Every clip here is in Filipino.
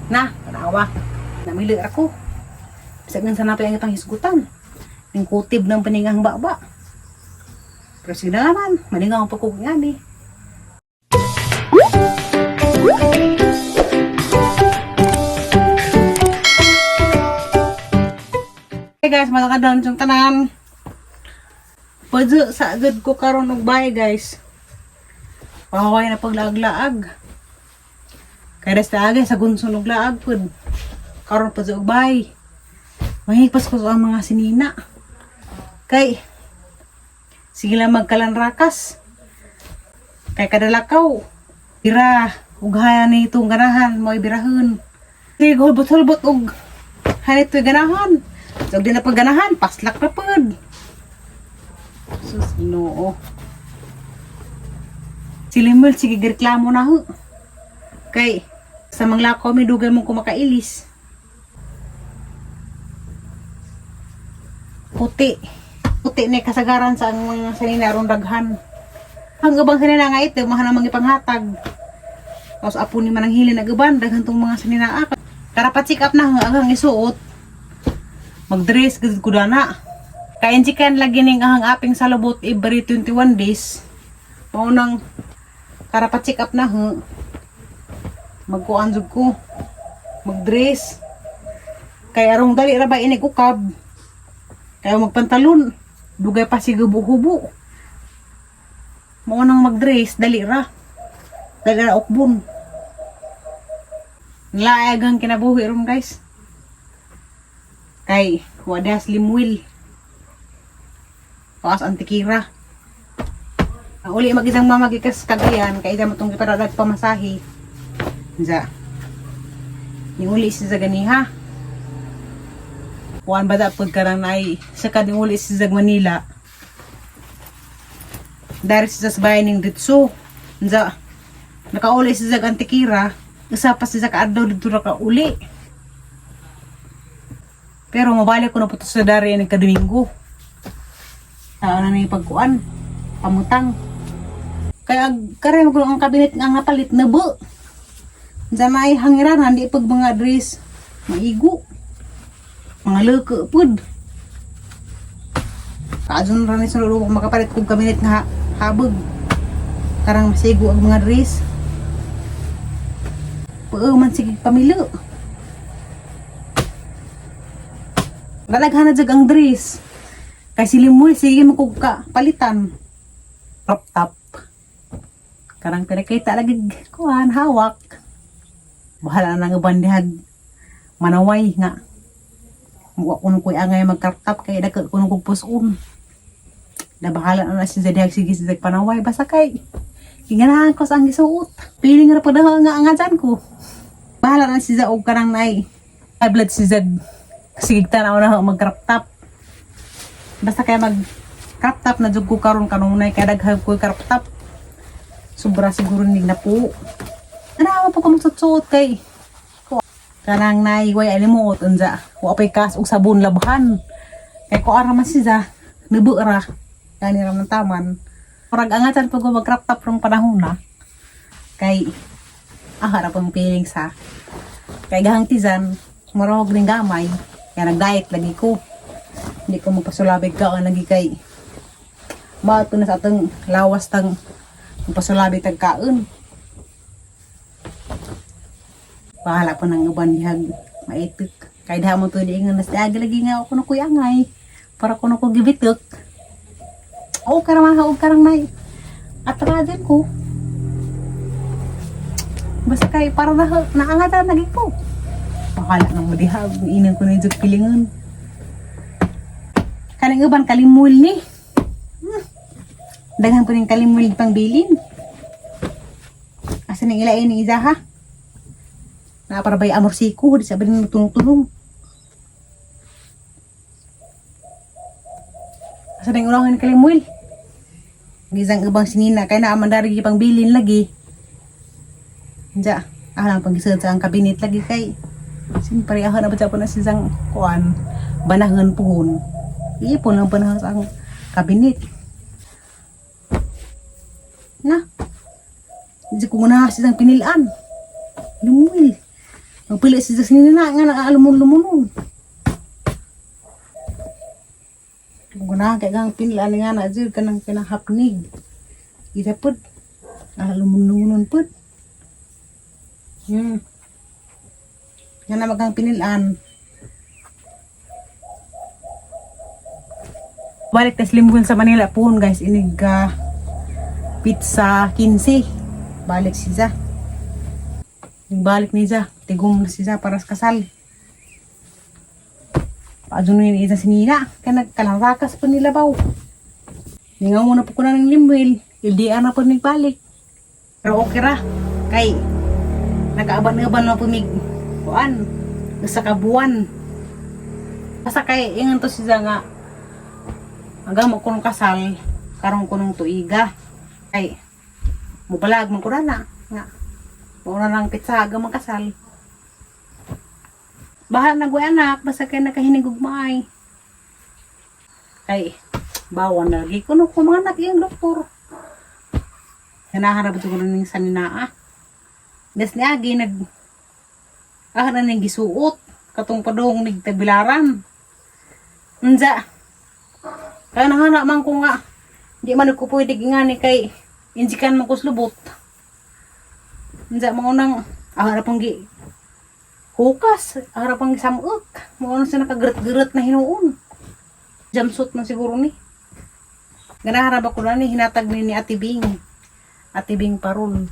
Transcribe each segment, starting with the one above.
Na, tanawa. Namili ako. Bisag nang sanapay ang panghisgutan. Ning kutib ng paningang baba. Pero sige na naman, maningaw ang pagkukungan eh. Hey guys, malakadang yung tanan. Pwede sa agad ko karon og bahay guys. Pahaway na paglaag-laag. Kaya sa agay sa gunson og laag pud. Karon pa og bahay. Mahigpas ko sa mga sinina. Kay sige lang magkalanrakas. Kay kadalakaw. Bira ug haya ni itong ganahan mo ibirahon. Sige hulbot-hulbot og hanit to'y ganahan. So di na pagganahan, paslak na pud. Sus Ginoo. Silimol sige reklamo na ho. Kay sa manglakaw may dugay mong kumakailis. Puti ni kasagaran sa ang mga sanina aron daghan. Ang ubang sanina nga ito mahana mang ipanghatag. Tapos apo ni manang hili nagaban daghan tong mga sanina apat. Karapat check up na hanggang isuot. Mag-dress gud ko dana. Kay injikan lagi ning ahang aping salubot every 21 days. Mao nang karapat check up na magkuan jud ko. Mag-dress. Kay arong dali ra ba ini ukab. Kaya magpantalon, dugay pa si gubo-hubo. Mao nang mag-dress dali ra. Dali ra ukbon. Laag kinabuhi ron guys. Kay wala slim wheel. Paas antikira. Uli mag-isang mamagikas kagayan kay ida mo tong giparadag pamasahe. Nza. Ni uli si ganiha. Kuan bada pud karang nay sa kading uli si Manila. Dari sa bayan ning Ditso. Nza. Nakauli si antikira, isa pa si kaadlaw dito ra ka uli. Pero mabalik ko na po sa dari ng kadomingo. Ano na yung pagkuan. Pamutang. Kaya kare mo ang kabinet nga palit na bo. Diyan may hangiran. Hindi pag mga dress. Maigo. Mga leke pud. Kaadun rin sa lulubok makapalit kong kabinet nga habag. Karang masigo ang mga dress. Man sige pamilo. Dalaghan na jag ang dress. Kasi limul sige mo kog ka palitan. Crop top. Karang pinakita lagi kuan hawak. Bahala na nga bandihag manaway nga. Wa kuno koy angay mag crop top kay dagko kuno kog puson. Da bahala na si dihag sige sa panaway basta kay ginganahan ko sa ang gisuot. Piling ra pud nga angajan ko. Bahala na si og karang nay. High blood si Zed. Sige tanaw na mag crop top. Basta kaya mag crop top na jud ko karon kanunay kaya daghang ko crop top. Sobra siguro nig na po. Ana pa ko magsuot kay kanang nay way alimuot unja. Wa pay kas og sabon labhan. Kay ko ara man siya nubo ra. Kani ra man taman. Parag angatan pag mag crop top rong panahon na. Kay ahara pang feeling sa kay gahang tizan marog ning gamay. Kaya nag-diet lagi ko. Hindi ko magpasulabig ka lagi kay ba't ko na sa atong lawas tang magpasulabig tag kaon. Bahala po ng uban dihag maitik. Kaya diha mo to di nga nas diagi lagi nga ako na kuyangay. Para ko na ko gibitok. Oo karang mahaog karang may atragan ko. Basta kay para naangatan lagi ko. Bahala nang madihag, inang ko na yung pilingan. Kaling uban kalimul ni. Daghan ko ng kalimul pang bilin. Asa nang ilain ni Iza ha? Naparabay amorsiko, di sabi nang tulong-tulong. Asa nang ulangan ni kalimul? Gizang ubang sinina, kaya naaman dari pang bilin lagi. Diya, lang pang gisod sa ang kabinet lagi kay. Siyempre, ako na ba na sisang kuan, banahon puhon. Iipon lang banahon sa ang kabinet. Na, hindi ko na sisang pinilaan. Lumuil. Ang pili si Jas nina nga naalumun-lumunon. Kung ganahan kay gang pinilaan nga na Jud kanang pinahapnig. Ida pud alumun-lumunon pud. Yan na magang pinilaan. Balik tas limbon sa Manila po guys, inig pizza 15. Balik siya. Balik niya, tigong na siya para sa kasal. Paadunin isa si Nina, kaya nagkalarakas pa nila baw. Ningaw muna po ko na ng limbel, ildian na po nagbalik. Pero okay ra, kay nagkaaban-aban na po mig kuan, sa kabuan. Basta kay ingan to siya nga, hanggang mo kunong kasal, karong kunong tuiga. Kay, mubalag mo kurana, nga. Muna ng pizza aga magkasal. Bahal na anak, basta kay nakahinigog maay. Kay, bawan na lagi. Kuno ko mga anak yung doktor. Hinaharap ito ko rin sa ninaa. Das ni Agi, na nang gisuot. Katong padong nagtabilaran. Nza. Kaya nahanap man ko nga. Di man ko pwede nga ni kay injikan man ko slubot. Nza mga unang harapang hukas, harapang samuk. Mga unang siya nakagirat-girat na hinuon. Jumpsuit na siguro ni. Ganaharap ako na ni, hinatag ni Ate Bing. Ate Bing Parol.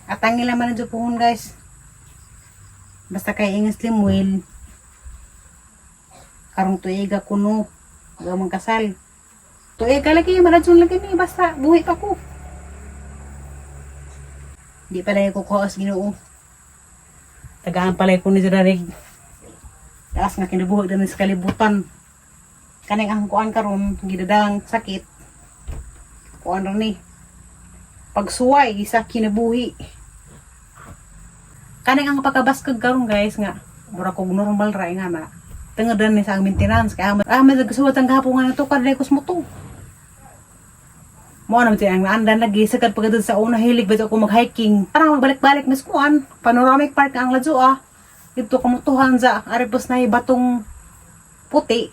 At ang ilaman na pohon guys. Basta kay ingas limwil. Karong tuiga kuno. Gamang kasal. Tuiga lagi, maradson lagi ni. Basta buhi pa ko. Di pala yung kukuha sa Ginoo. Tagaan pala yung ni Jadarig. Taas nga kinabuhi din sa kalibutan. Kaning ang kuan karon gidadang sakit. Kuan rin ni. Pagsuway sa kinabuhi. Kaning ang pagkabaskag karon guys nga. Mura kog normal ra nga na. Tengedan ni sa maintenance. Kaya may nagkasuwat ang gahapon nga na to. Kadalay ko mo to. Mo naman siya ang naandan lagi sagad pagkatapos sa una hilig ba ako mag-hiking. Parang magbalik-balik mas kuan. Panoramic park ang ladyo Dito kamutuhan sa aripos na batong puti.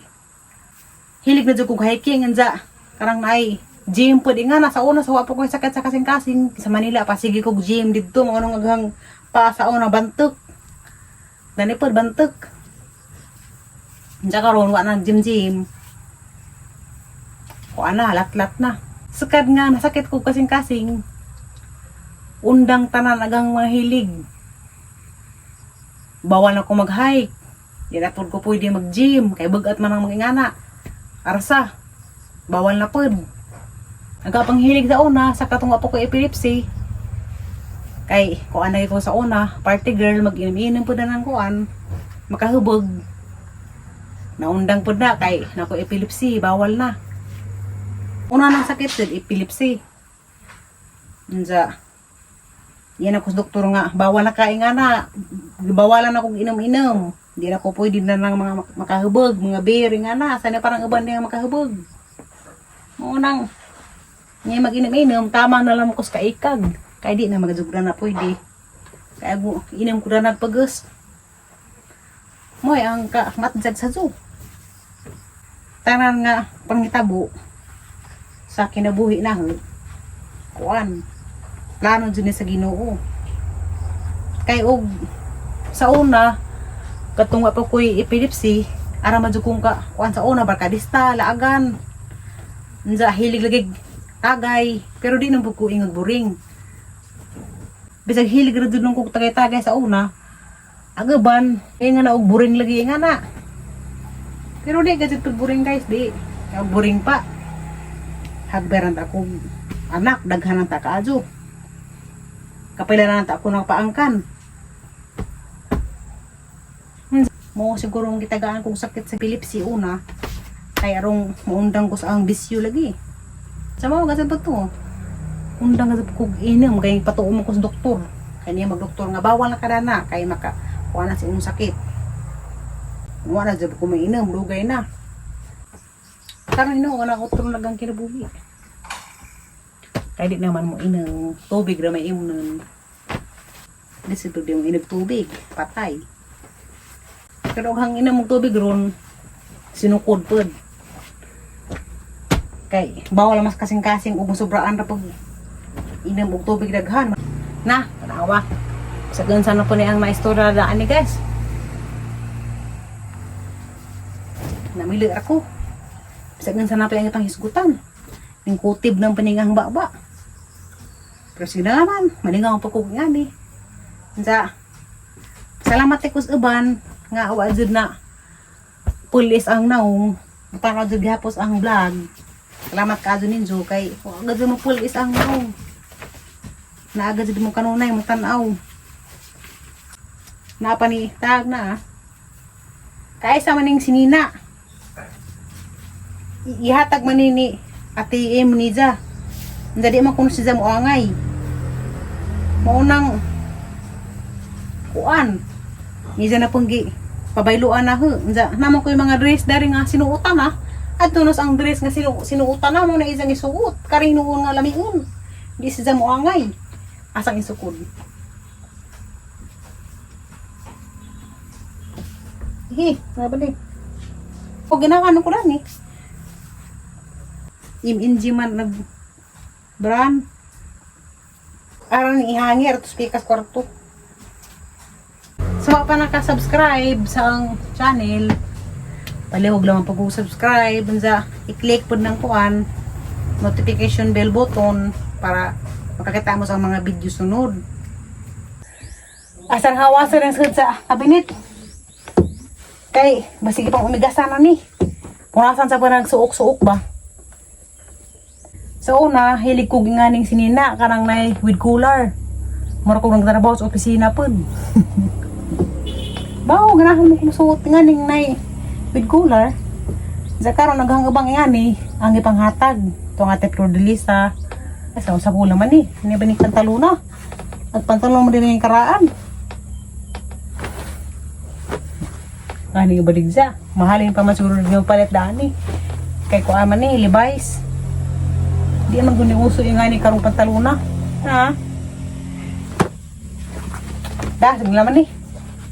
Hilig na dyan kong hiking nga karang ay gym pwede nga nasa una sa wapo ko sakit sa kasing-kasing. Sa Manila pa sige kong gym dito mga anong aghang pa sa una bantok. Danipod bantok. Diyan karon wa na gym. Kuan na lat-lat na. Sakad nga, nasakit ko kasing-kasing. Undang tanan agang mga hilig. Bawal na ko mag-hike. Di na po ko pwede mag-gym. Kaya bagat man ang mga ingana. Arsa. Bawal na po. Nagkapang hilig sa una, sa katunga po ko epilepsy. Kay, kuan na ko sa una, party girl, mag-inom-inom po na ng kuan. Makahubog. Naundang po na, kay, nako epilepsy, bawal na. Una nang sakit din, epilepsy. Nza. Yan ako sa doktor nga, bawal na kain nga na. Bawalan na akong inom-inom. Hindi na ko pwede na ng mga makahubog, mga beer nga na. Sana parang iban na yung makahubog. Unang, ngayon mag-inom-inom, tama na lang ko sa kaikag. Kaya di na magazugra na pwede. Kaya inom ko na nagpagas. Moy, ang matjag sa zoo. Tanan nga, pangitabo. Sa kinabuhi na kuan plano dyan sa Ginoo kay og sa una katunga pa ko'y epilepsy ara madyo kong kuan sa una barkadista laagan nja hilig lagi tagay pero di nang ko ingog buring bisag hilig ra dun kong tagay-tagay sa una agaban kay nga na og buring lagi nga na pero di gadget buring guys di buring pa hagberan ako anak daghanan ta kaadyo kapailanan ta ako ng paangkan mo siguro ang gitagaan kong sakit sa epilepsy una kaya arong maundang ko sa ang bisyo lagi sa mga gasad pa to undang gasad ko inom kaya patuo mo ko sa doktor kaya niya magdoktor nga bawal na kada na kaya makakuha na sa inyong sakit wala dyan ko may inom lugay na karang ino, wala ko tulong lagang kinabuhi. Kaya di naman mo inang tubig na may imunan. Dito di mo inog tubig, patay. Pero hang ina mong tubig ron, sinukod pod. Kay bawal mas kasing-kasing ug sobraan ra pag inom og tubig daghan. Na, tanawa. Sa gansan na po ni ang maistorya daan ni guys. Namili ako. Sa gansan na po ang itang hisgutan. Yung kutib ng paningang baba. Pero sige naman, maningang po kong ngani. Sa salamat ikus uban nga awa jud na pulis ang naong tanaw jud gihapos ang vlog. Salamat ka jud ninyo kay agad jud mo pulis ang naong. Naagad jud mo kanunay mo tan-aw. Napa ni tag na. Kay sa maning sinina. Ihatag manini ati em niya. Jadi man kuno siya mo angay. Maunang kuan niya na punggi pabayloan na ho nja namo ko yung mga dress dari nga sinuotan na at tunos ang dress nga sinuotan na mo na isang isuot kari hinuon nga lamiun di siya mo angay asang isukod nabali o ginakan ko lang im-inji man nag brand aran ihangir to pikas kwarto. So, pa naka-subscribe sa ang channel, palihog lang pag-subscribe, i-click po ng kuan, notification bell button, para makakita mo sa mga video sunod. Asang hawasan ng sud sa kabinet. Kay, basig pang umigasan na ni. Punasan sa pa nagsuok-suok ba? Sa una, hilig ko ginganing sinina, karang na with cooler. Mura ko nagtrabaho sa opisina po. Bao, ganahan mo kung suot nga ning nay with cooler. Sa karon naghangabang ngani ang ipanghatag. Ito nga Flor de Lisa. Sa pula man ni. Hindi ba ni pantalona? At pantalon mo din yung karaan. Ngani ibalig siya. Mahalin pa masurod yung palit daan ni. Kay ko aman ni, Levi's. Di naman kung uso yung ngani karong pantalona. Ha? Dasig naman ni.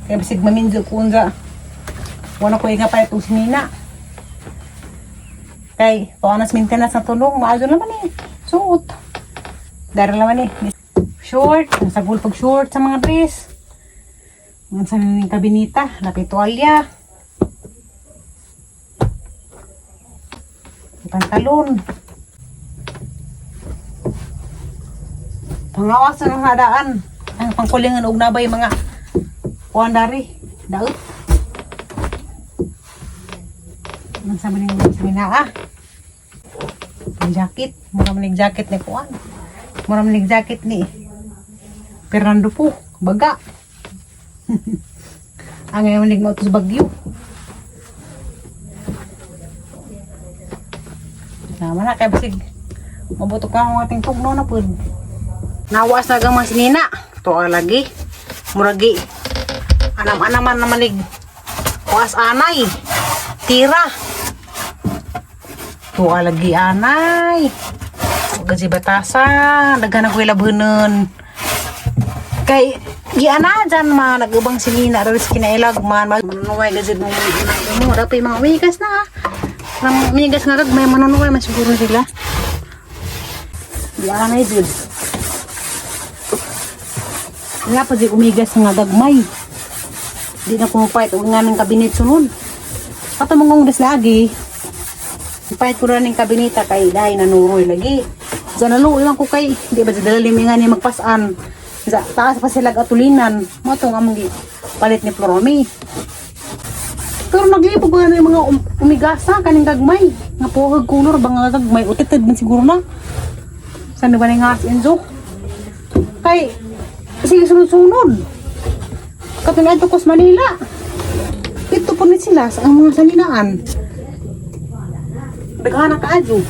Kaya bisig maminjo ko nga. Wala ko nga pa itong sinina. Kay, pawanas maintenance na tulong. Maazo naman suot. Dari naman short. Nasagul pag short sa mga dress. Mga sa ng kabinita. Lapit tuwalya. Pantalon. Pangawasan ng hadaan. Ang pangkulingan og nabay mga kuan dari daot. Nang sa maning sinaa. Ang jacket, mura maning jacket ni kuan. Mura maning jacket ni Fernando po, baga. Ang ngayon maning mo sa Bagyo. Sama na kay basig. Mabuto ka ang ating tugno na pud. Nawas na gang masinina. Tuwa lagi. Muragi. Anam-anaman naman lig. Kuas anay. Tira. Tuwa lagi anay. Gaji batasan. Daghan ako ilabhunon. Kay giana dyan ma. Nag-ubang sinina. Raris kinailag man. Manunuway gazid mo. Dapat yung mga wigas na. Migas nga may manunuway. Mas siguro sila. Giana yun. Nga pa di umigas nga gagmay. Di na kumapait o nga ng kabinet sunod. Katamangong des lagi. Ipait ko na ng kabineta kay dahil nanuroy lagi. Sa naluoy ko kay, di ba dalalim nga ni magpasan. Sa taas pa sila atulinan. Mato nga mong palit ni Floromi. Pero naglipog ko na yung mga umigasa kaning gagmay. Nga pohag kulor ba nga gagmay. Utitid din siguro na. Saan na ba na yung ngas inzo? Kay, sige sunod-sunod. Katulad ito ko sa Manila. Ito po ni sila sa mga salinaan. Daghan ka adyo.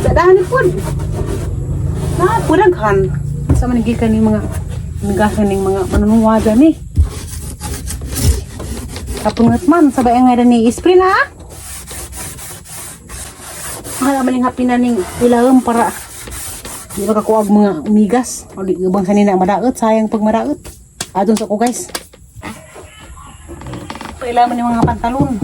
Sa dahan ni po. Pudaghan. Sa manigikan ni mga nigasan ng mga manunuwagan ni. Kapungat man. Sabay nga ni ispray na ha. Ang maling happy na ning ilawang para di ba kakuwag mga umigas. O di bang sanina madaot. Sayang pag madaot. Adun sa ko guys. Kailangan yung mga pantalon.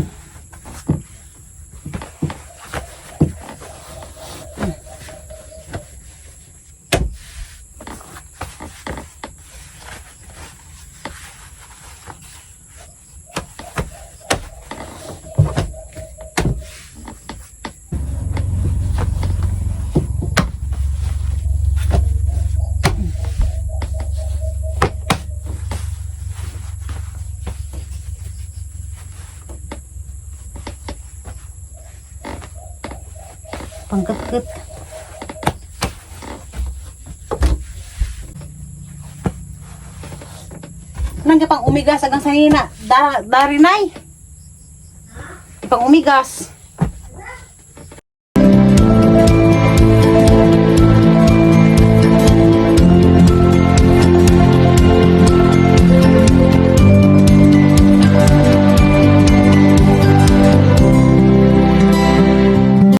Pangkakit. Nang pang umigas agang sanina. Darinay. Pang umigas.